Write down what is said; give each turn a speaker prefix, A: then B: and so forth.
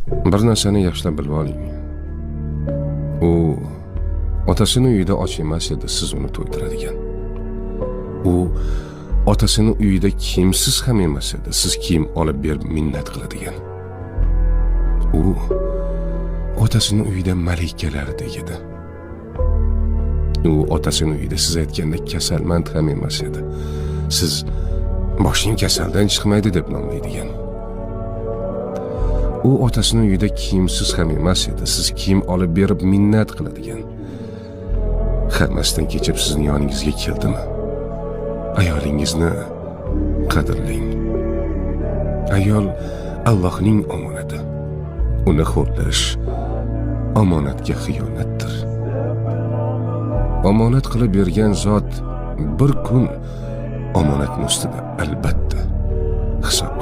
A: Bir narsani yaxshilab bilib oling. U otasini uyida och emas edi, siz uni to'ydiradigan. U otasini uyida kiyimsiz ham emas edi, siz kiyim olib berib minnat qiladigan. U otasini uyida malikalardek edi. U otasini uyida siz aytganda kasalmand ham emas edi. Siz boshing kasaldan chiqmaydi deb nomlaydigan. U otasini uyida kiyimsiz ham emas edi. Siz kiyim olib berib minnat qiladigan. Hammasdan kechib sizning yoningizga keldimi? Ayolingizni qadrlang. Ayol Allohning omonati. Uni xo'rlash omonatga xiyonatdir. Omonat qilib bergan zot bir kun omonatning ustida albatta hisob